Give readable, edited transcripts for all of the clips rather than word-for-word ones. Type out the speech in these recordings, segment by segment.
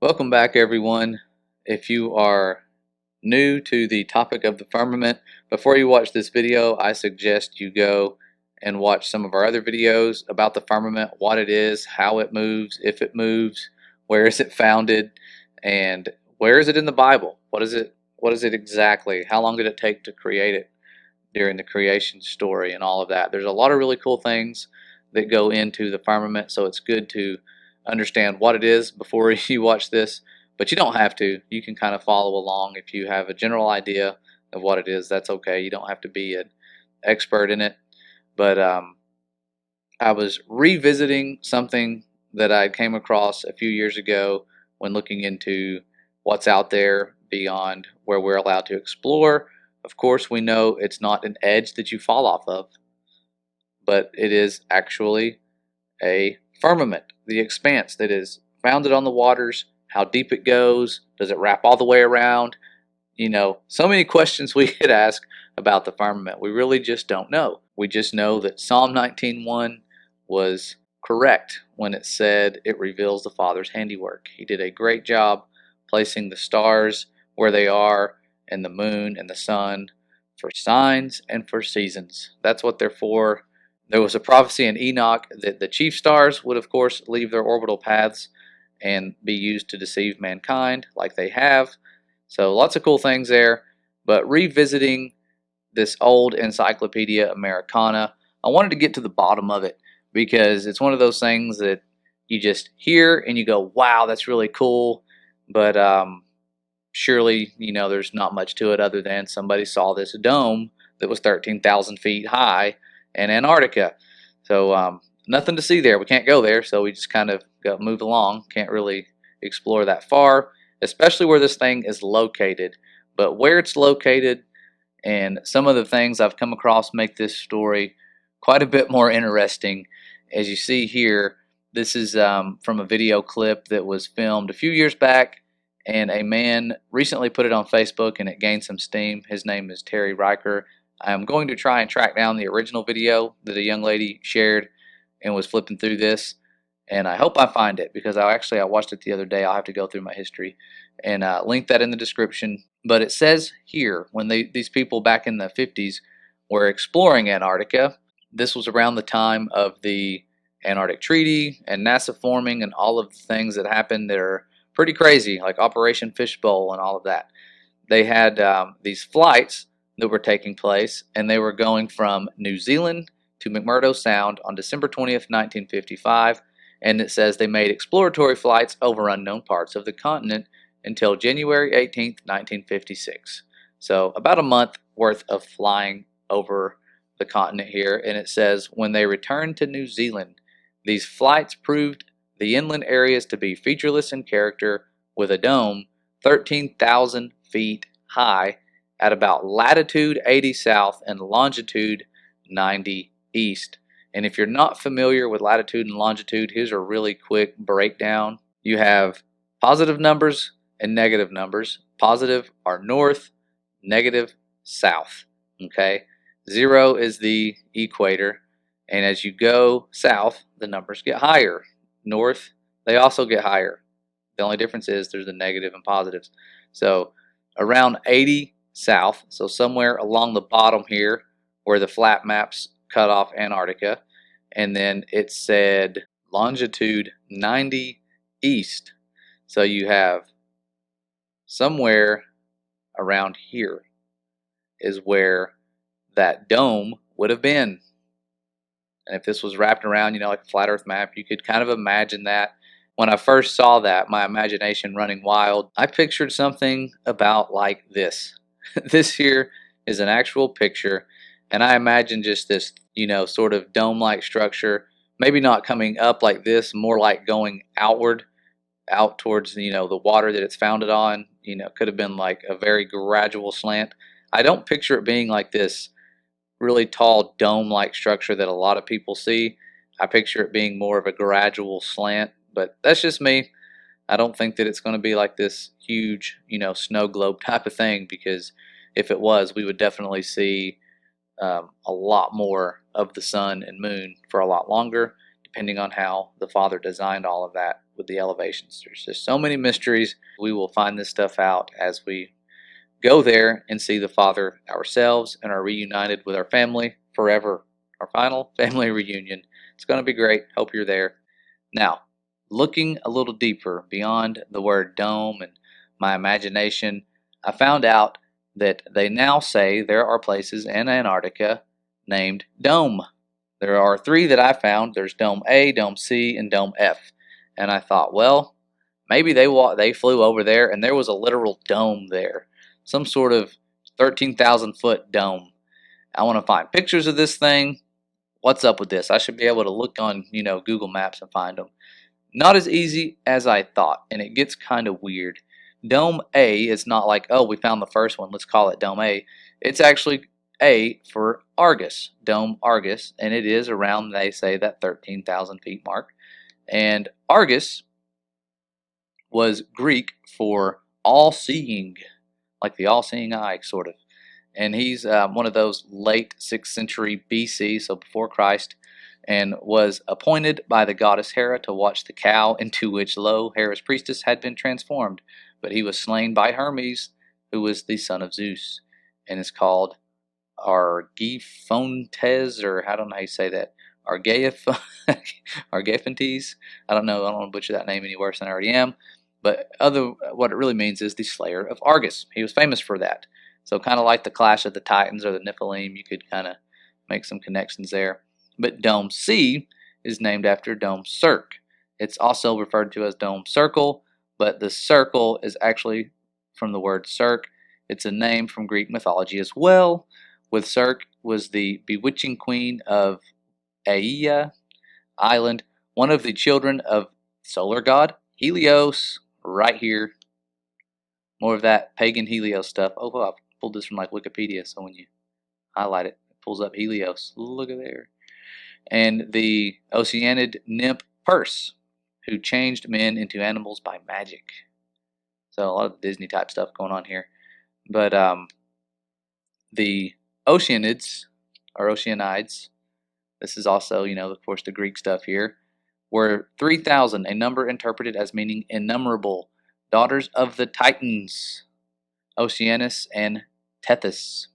Welcome back, everyone. If you are new to the topic of the firmament, before you watch this video, I suggest you go and watch some of our other videos about the firmament, what it is, how it moves, if it moves, where is it founded, and where is it in the Bible? What is it? What is it exactly? How long did it take to create it during the creation story and all of that? There's a lot of really cool things that go into the firmament, so it's good to understand what it is before you watch this, but you don't have to. You can kind of follow along. If you have a general idea of what it is, that's okay. You don't have to be an expert in it. But I was revisiting something that I came across a few years ago when looking into what's out there beyond where we're allowed to explore. Of course, we know it's not an edge that you fall off of, but it is actually a firmament, the expanse that is founded on the waters. How deep it goes? Does it wrap all the way around? You know, so many questions we could ask about the firmament. We really just don't know. We just know that Psalm 19:1 was correct when it said it reveals the Father's handiwork. He did a great job placing the stars where they are, and the moon and the sun for signs and for seasons. That's what they're for. There was a prophecy in Enoch that the chief stars would, of course, leave their orbital paths and be used to deceive mankind, like they have. So lots of cool things there. But revisiting this old Encyclopedia Americana, I wanted to get to the bottom of it because it's one of those things that you just hear and you go, wow, that's really cool. But surely, there's not much to it other than somebody saw this dome that was 13,000 feet high in Antarctica. So nothing to see there. We can't go there, so we just kind of move along. Can't really explore that far, especially where this thing is located. But where it's located and some of the things I've come across make this story quite a bit more interesting. As you see here, this is from a video clip that was filmed a few years back, and a man recently put it on Facebook and it gained some steam. His name is Terry Riker. I'm going to try and track down the original video that a young lady shared and was flipping through this, and I hope I find it because I watched it the other day. I'll have to go through my history and link that in the description. But it says here, when these people back in the 50s were exploring Antarctica, this was around the time of the Antarctic Treaty and NASA forming and all of the things that happened that are pretty crazy, like Operation Fishbowl and all of that. They had these flights that were taking place, and they were going from New Zealand to McMurdo Sound on December 20th, 1955, and it says they made exploratory flights over unknown parts of the continent until January 18th, 1956. So about a month worth of flying over the continent here, and it says when they returned to New Zealand, these flights proved the inland areas to be featureless in character, with a dome 13,000 feet high at about latitude 80 south and longitude 90 east. And if you're not familiar with latitude and longitude, here's a really quick breakdown. You have positive numbers and negative numbers. Positive are north, negative south. Okay, 0 is the equator, and as you go south, the numbers get higher. North, they also get higher. The only difference is there's the negative and positives. So around 80 south, so somewhere along the bottom here where the flat maps cut off Antarctica, and then it said longitude 90 east. So you have somewhere around here is where that dome would have been. And if this was wrapped around, like a flat earth map, you could kind of imagine that. When I first saw that, my imagination running wild, I pictured something about like this. This here is an actual picture, and I imagine just this, sort of dome-like structure, maybe not coming up like this, more like going outward, out towards, the water that it's founded on. Could have been like a very gradual slant. I don't picture it being like this really tall dome-like structure that a lot of people see. I picture it being more of a gradual slant, but that's just me. I don't think that it's going to be like this huge, snow globe type of thing, because if it was, we would definitely see a lot more of the sun and moon for a lot longer, depending on how the Father designed all of that. with the elevations. There's just so many mysteries. We will find this stuff out as we go there and see the Father ourselves and are reunited with our family forever. Our final family reunion. It's going to be great. Hope you're there. Now, looking a little deeper beyond the word dome and my imagination, I found out that they now say there are places in Antarctica named Dome. There are three that I found. There's Dome A, Dome C, and Dome F. And I thought, well, maybe they flew over there and there was a literal dome there. Some sort of 13,000-foot dome. I want to find pictures of this thing. What's up with this? I should be able to look on, Google Maps and find them. Not as easy as I thought, and it gets kind of weird. Dome A is not like, oh, we found the first one, let's call it Dome A. It's actually A for Argus, Dome Argus, and it is around, they say, that 13,000 feet mark. And Argus was Greek for all-seeing, like the all-seeing eye, sort of. And he's one of those late 6th century BC, so before Christ, and was appointed by the goddess Hera to watch the cow into which, lo, Hera's priestess had been transformed. But he was slain by Hermes, who was the son of Zeus, and is called Argiphontes, or I don't know how you say that, Argeiphontes. I don't want to butcher that name any worse than I already am. But what it really means is the slayer of Argus. He was famous for that. So kind of like the Clash of the Titans or the Nephilim, you could kind of make some connections there. But Dome C is named after Dome Cirque. It's also referred to as Dome Circle, but the circle is actually from the word Cirque. It's a name from Greek mythology as well, with Cirque was the bewitching queen of Aeaea Island, one of the children of solar god Helios, right here. More of that pagan Helios stuff. Oh, I pulled this from like Wikipedia, so when you highlight it, it pulls up Helios. Look at there. And the Oceanid nymph Perse, who changed men into animals by magic. So a lot of Disney type stuff going on here. But the Oceanids, or Oceanides, this is also, of course, the Greek stuff here, were 3,000, a number interpreted as meaning innumerable, daughters of the Titans, Oceanus and Tethys.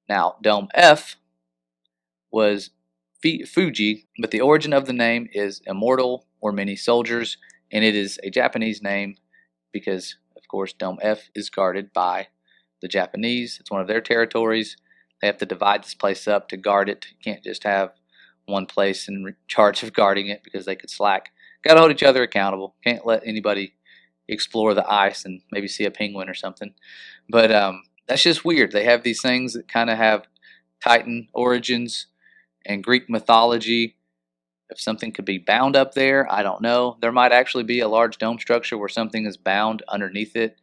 Now, Dome F was Fuji, but the origin of the name is immortal or many soldiers, and it is a Japanese name because, of course, Dome F is guarded by the Japanese. It's one of their territories. They have to divide this place up to guard it. You can't just have one place in charge of guarding it because they could slack. Got to hold each other accountable. Can't let anybody explore the ice and maybe see a penguin or something. But that's just weird. They have these things that kind of have Titan origins and Greek mythology. If something could be bound up there, I don't know. There might actually be a large dome structure where something is bound underneath it,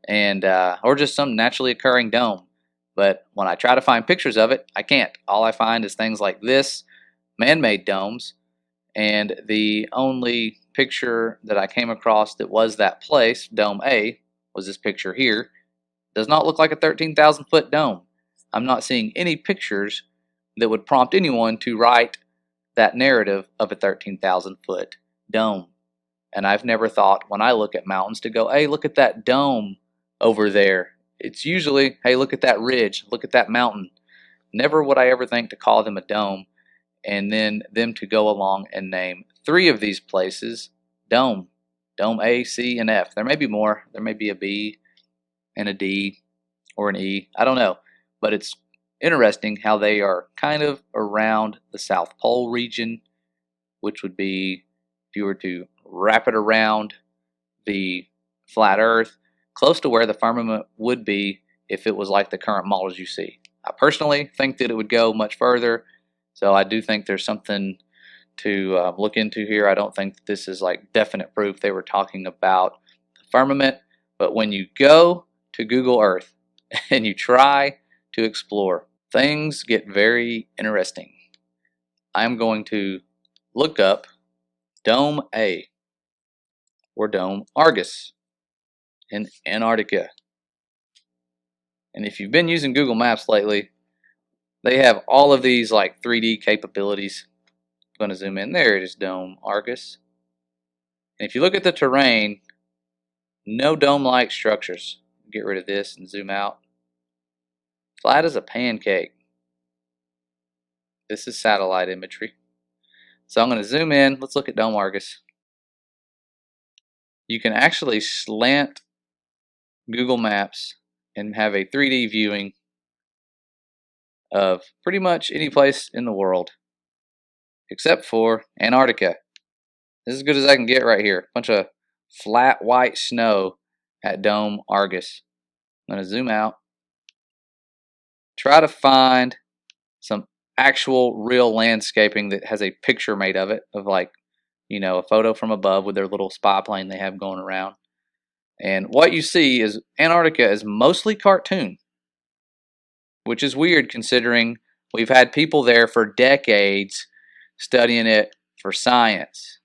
and or just some naturally occurring dome. But when I try to find pictures of it, I can't. All I find is things like this, man-made domes, and the only picture that I came across that was that place, Dome A, was this picture here. Does not look like a 13,000-foot dome. I'm not seeing any pictures that would prompt anyone to write that narrative of a 13,000-foot dome. And I've never thought, when I look at mountains, to go, hey, look at that dome over there. It's usually, hey, look at that ridge, look at that mountain. Never would I ever think to call them a dome, and then them to go along and name three of these places Dome. Dome A, C, and F. There may be more. There may be a B and a D or an E. I don't know. But it's interesting how they are kind of around the South Pole region, which would be, if you were to wrap it around the flat Earth, close to where the firmament would be if it was like the current models you see. I personally think that it would go much further, so I do think there's something to look into here. I don't think that this is like definite proof they were talking about the firmament, but when you go to Google Earth and you try to explore, things get very interesting. I'm going to look up Dome A or Dome Argus in Antarctica. And if you've been using Google Maps lately, they have all of these like 3D capabilities. I'm going to zoom in. There it is, Dome Argus. And if you look at the terrain, no dome-like structures. Get rid of this and zoom out. Flat as a pancake. This is satellite imagery. So I'm going to zoom in. Let's look at Dome Argus. You can actually slant Google Maps and have a 3D viewing of pretty much any place in the world except for Antarctica. This is as good as I can get right here. Bunch of flat white snow at Dome Argus. I'm going to zoom out. Try to find some actual real landscaping that has a picture made of it, of like, you know, a photo from above with their little spy plane they have going around. And what you see is Antarctica is mostly cartoon, which is weird considering we've had people there for decades studying it for science.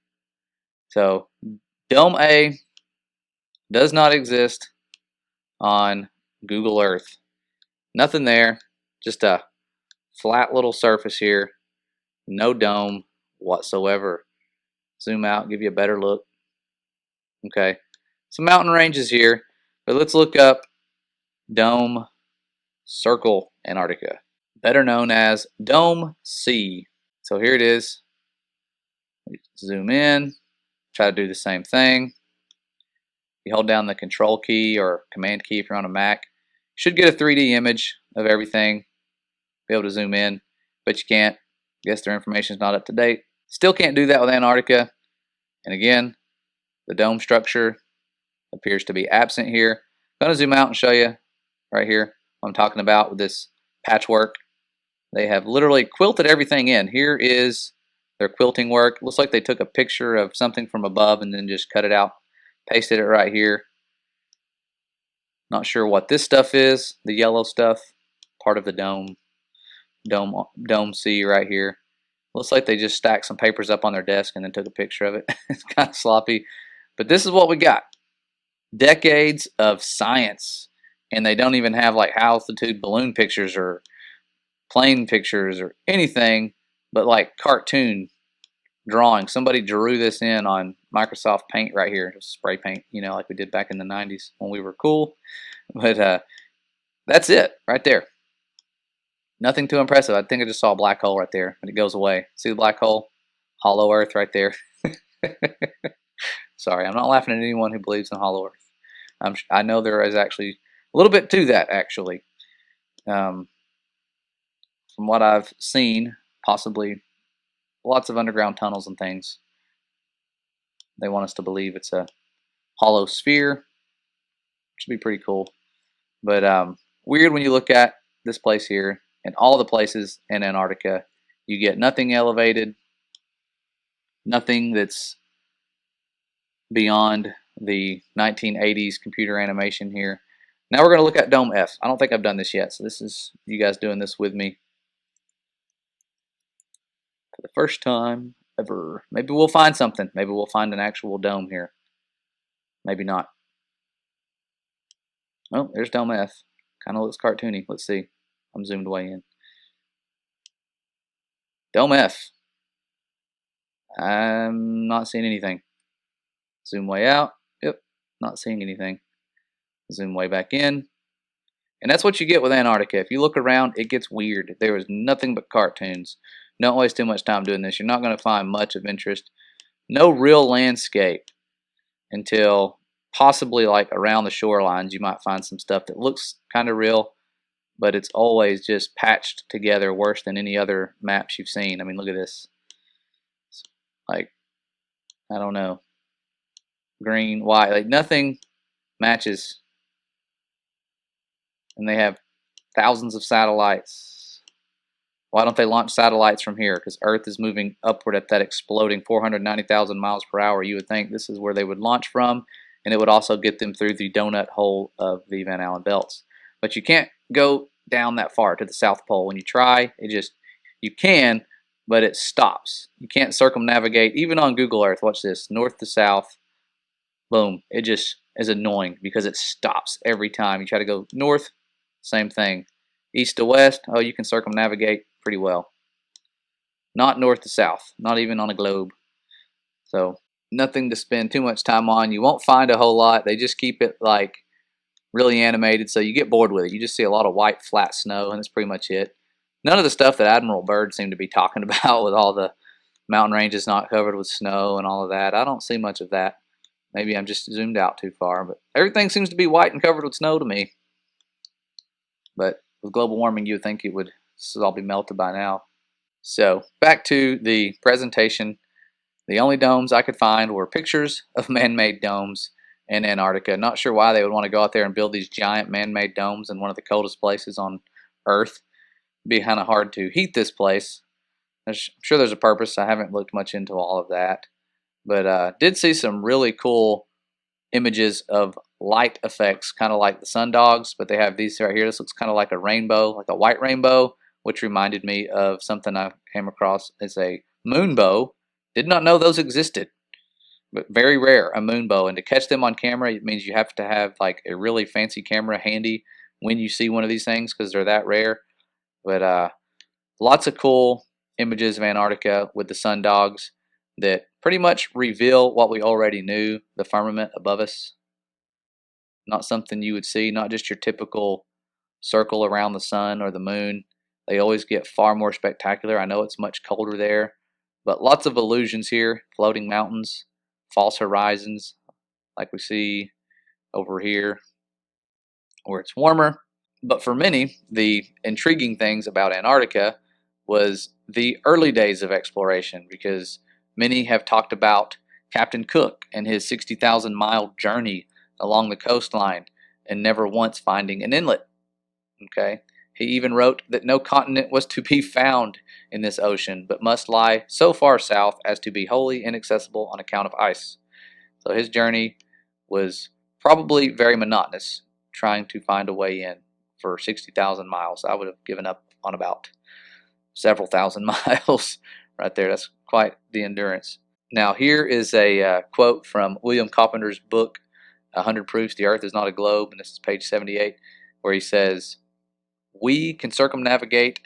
So Dome A does not exist on Google Earth. Nothing there, just a flat little surface here, no dome whatsoever. Zoom out, give you a better look. Okay, some mountain ranges here, but let's look up Dome Circle Antarctica, better known as Dome C. So here it is. Zoom in, try to do the same thing. You hold down the control key or command key if you're on a Mac. You should get a 3D image of everything, be able to zoom in, but you can't. Guess their information is not up to date. Still can't do that with Antarctica. And again, the dome structure appears to be absent here. I'm going to zoom out and show you right here what I'm talking about with this patchwork. They have literally quilted everything in. Here is their quilting work. Looks like they took a picture of something from above and then just cut it out, pasted it right here. Not sure what this stuff is, the yellow stuff, part of the dome C right here. Looks like they just stacked some papers up on their desk and then took a picture of it. It's kind of sloppy, but this is what we got. Decades of science, and they don't even have like high altitude balloon pictures or plane pictures or anything but like cartoon drawing. Somebody drew this in on Microsoft Paint right here, just spray paint, you know, like we did back in the 90s when we were cool. But that's it right there. Nothing too impressive. I think I just saw a black hole right there, and it goes away. See the black hole? Hollow Earth right there. Sorry, I'm not laughing at anyone who believes in Hollow Earth. I know there is actually a little bit to that, actually. From what I've seen, possibly lots of underground tunnels and things. They want us to believe it's a hollow sphere, which would be pretty cool. But weird when you look at this place here and all the places in Antarctica. You get nothing elevated, nothing that's beyond the 1980s computer animation here. Now we're going to look at Dome F. I don't think I've done this yet, so this is you guys doing this with me for the first time ever. Maybe we'll find something. Maybe we'll find an actual dome here. Maybe not. Oh, there's Dome F. Kind of looks cartoony. Let's see. I'm zoomed way in. Dome F. I'm not seeing anything. Zoom way out. Yep, not seeing anything. Zoom way back in. And that's what you get with Antarctica. If you look around, it gets weird. There is nothing but cartoons. Don't waste too much time doing this. You're not going to find much of interest. No real landscape until possibly like around the shorelines. You might find some stuff that looks kind of real, but it's always just patched together worse than any other maps you've seen. I mean, look at this. Like, I don't know. Green, white, like nothing matches. And they have thousands of satellites. Why don't they launch satellites from here? Because Earth is moving upward at that exploding 490,000 miles per hour. You would think this is where they would launch from, and it would also get them through the donut hole of the Van Allen belts. But you can't go down that far to the South Pole. When you try, you can, but it stops. You can't circumnavigate, even on Google Earth. Watch this, north to south. Boom. It just is annoying because it stops every time. You try to go north, same thing. East to west, oh, you can circumnavigate pretty well. Not north to south, not even on a globe. So nothing to spend too much time on. You won't find a whole lot. They just keep it like really animated, so you get bored with it. You just see a lot of white flat snow, and that's pretty much it. None of the stuff that Admiral Byrd seemed to be talking about with all the mountain ranges not covered with snow and all of that. I don't see much of that. Maybe I'm just zoomed out too far, but everything seems to be white and covered with snow to me. But with global warming, you would think it would all be melted by now. So back to the presentation. The only domes I could find were pictures of man-made domes in Antarctica. Not sure why they would want to go out there and build these giant man-made domes in one of the coldest places on Earth. It'd be kind of hard to heat this place. I'm sure there's a purpose. I haven't looked much into all of that. But did see some really cool images of light effects, kind of like the sundogs, but they have these right here. This looks kind of like a rainbow, like a white rainbow, which reminded me of something I came across as a moonbow. Did not know those existed, but very rare, a moonbow. And to catch them on camera, it means you have to have like a really fancy camera handy when you see one of these things because they're that rare. But lots of cool images of Antarctica with the sundogs that pretty much reveal what we already knew, the firmament above us. Not something you would see, not just your typical circle around the sun or the moon. They always get far more spectacular. I know it's much colder there, but lots of illusions here. Floating mountains, false horizons, like we see over here where it's warmer. But for many, the intriguing things about Antarctica was the early days of exploration, because many have talked about Captain Cook and his 60,000-mile journey along the coastline and never once finding an inlet. Okay, he even wrote that no continent was to be found in this ocean, but must lie so far south as to be wholly inaccessible on account of ice. So his journey was probably very monotonous, trying to find a way in for 60,000 miles. I would have given up on about several thousand miles right there. That's quite the endurance. Now here is a quote from William Coppender's book, 100 Proofs the Earth is Not a Globe, and this is page 78, where he says, "We can circumnavigate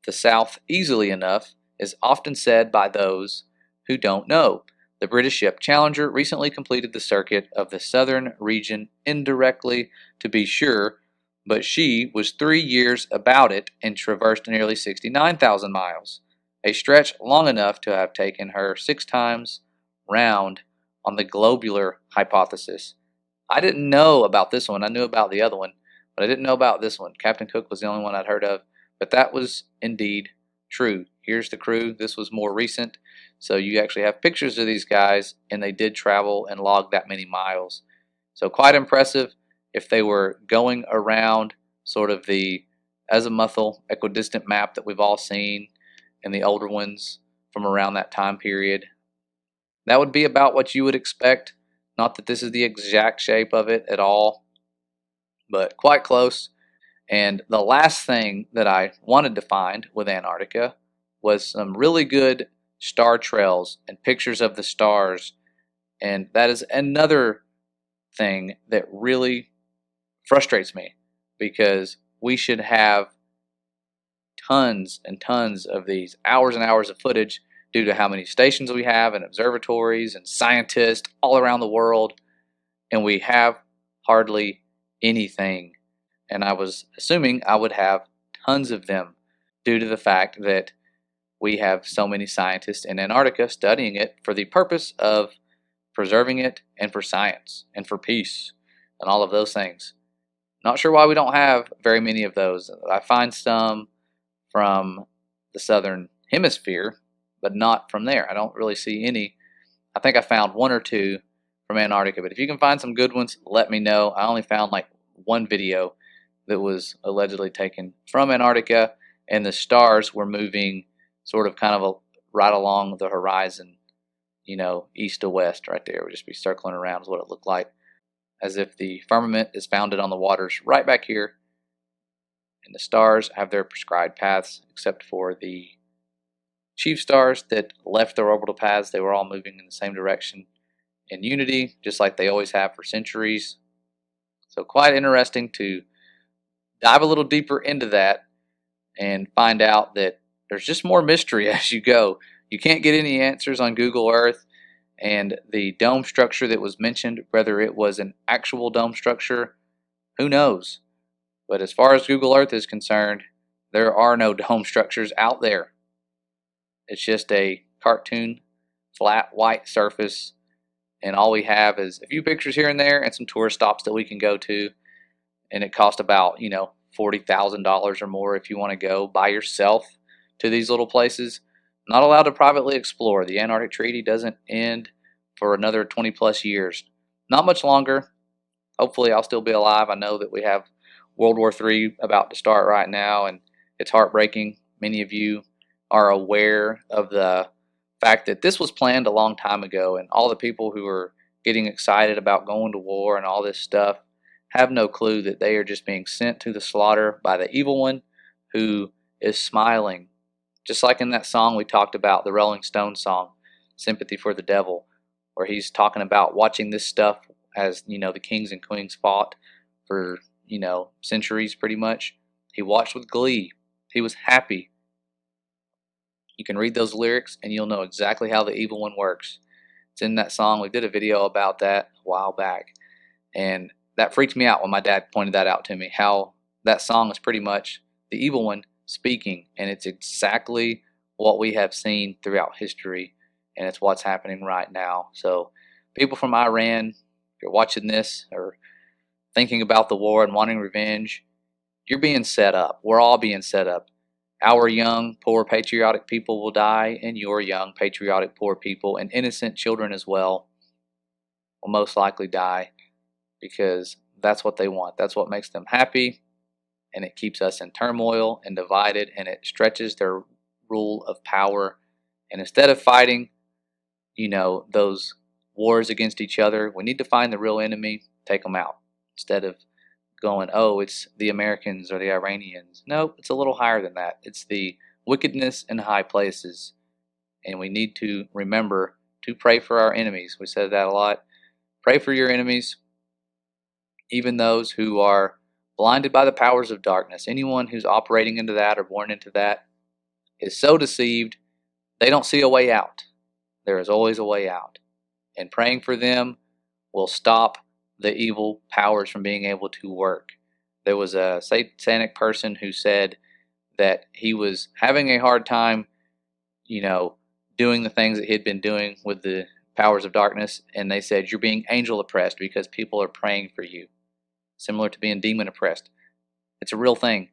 the South easily enough, is often said by those who don't know. The British ship Challenger recently completed the circuit of the southern region indirectly, to be sure, but she was 3 years about it and traversed nearly 69,000 miles, a stretch long enough to have taken her 6 times round on the globular hypothesis." I didn't know about this one. I knew about the other one, but I didn't know about this one. Captain Cook was the only one I'd heard of, but that was indeed true. Here's the crew. This was more recent, so you actually have pictures of these guys, and they did travel and log that many miles. So quite impressive. If they were going around sort of the azimuthal equidistant map that we've all seen in the older ones from around that time period, that would be about what you would expect. Not that this is the exact shape of it at all, but quite close. And the last thing that I wanted to find with Antarctica was some really good star trails and pictures of the stars. And that is another thing that really frustrates me, because we should have tons and tons of these hours and hours of footage due to how many stations we have and observatories and scientists all around the world, and we have hardly anything. And I was assuming I would have tons of them due to the fact that we have so many scientists in Antarctica studying it for the purpose of preserving it and for science and for peace and all of those things. Not sure why we don't have very many of those. I find some from the southern hemisphere, but not from there. I don't really see any. I think I found one or two from Antarctica, but if you can find some good ones, let me know. I only found like one video that was allegedly taken from Antarctica, and the stars were moving sort of kind of right along the horizon, you know, east to west right there. It would just be circling around is what it looked like, as if the firmament is founded on the waters right back here, and the stars have their prescribed paths, except for the chief stars that left their orbital paths. They were all moving in the same direction in unity, just like they always have for centuries. So quite interesting to dive a little deeper into that and find out that there's just more mystery as you go. You can't get any answers on Google Earth, And the dome structure that was mentioned, whether it was an actual dome structure, who knows? But as far as Google Earth is concerned, there are no dome structures out there. It's just a cartoon, flat, white surface, and all we have is a few pictures here and there and some tourist stops that we can go to. And it costs about, $40,000 or more if you want to go by yourself to these little places. Not allowed to privately explore. The Antarctic Treaty doesn't end for another 20 plus years. Not much longer. Hopefully I'll still be alive. I know that we have World War III about to start right now, and it's heartbreaking. Many of you are aware of the fact that this was planned a long time ago, and all the people who are getting excited about going to war and all this stuff have no clue that they are just being sent to the slaughter by the evil one who is smiling. Just like in that song we talked about, the Rolling Stones song, Sympathy for the Devil, where he's talking about watching this stuff as, the kings and queens fought for, centuries pretty much. He watched with glee. He was happy. You can read those lyrics and you'll know exactly how the evil one works. It's in that song. We did a video about that a while back. And that freaked me out when my dad pointed that out to me, how that song is pretty much the evil one speaking, and it's exactly what we have seen throughout history, and it's what's happening right now. So people from Iran, if you're watching this or thinking about the war and wanting revenge, you're being set up. We're all being set up. Our young, poor, patriotic people will die, and your young, patriotic, poor people, and innocent children as well, will most likely die, because that's what they want. That's what makes them happy, and it keeps us in turmoil and divided, and it stretches their rule of power. And instead of fighting, those wars against each other, we need to find the real enemy, take them out, instead of going, oh, it's the Americans or the Iranians. No, it's a little higher than that. It's the wickedness in high places, and we need to remember to pray for our enemies. We said that a lot. Pray for your enemies, even those who are blinded by the powers of darkness. Anyone who's operating into that or born into that is so deceived, they don't see a way out. There is always a way out. And praying for them will stop the evil powers from being able to work. There was a satanic person who said that he was having a hard time, doing the things that he'd been doing with the powers of darkness, and they said, you're being angel oppressed because people are praying for you. Similar to being demon oppressed. It's a real thing.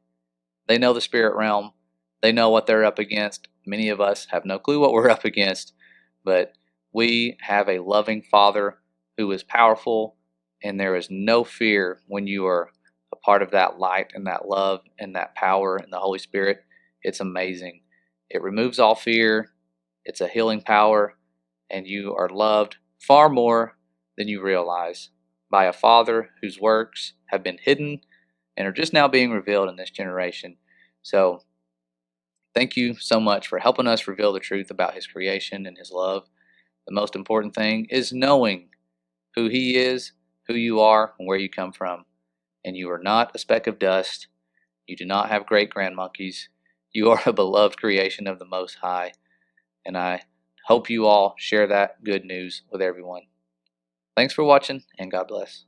They know the spirit realm. They know what they're up against. Many of us have no clue what we're up against, but we have a loving Father who is powerful, and there is no fear when you are a part of that light and that love and that power and the Holy Spirit. It's amazing. It removes all fear. It's a healing power, and you are loved far more than you realize by a Father whose works have been hidden and are just now being revealed in this generation. So thank you so much for helping us reveal the truth about His creation and His love. The most important thing is knowing who He is, who you are, and where you come from. And you are not a speck of dust. You do not have great grand monkeys. You are a beloved creation of the Most High. And I hope you all share that good news with everyone. Thanks for watching, and God bless.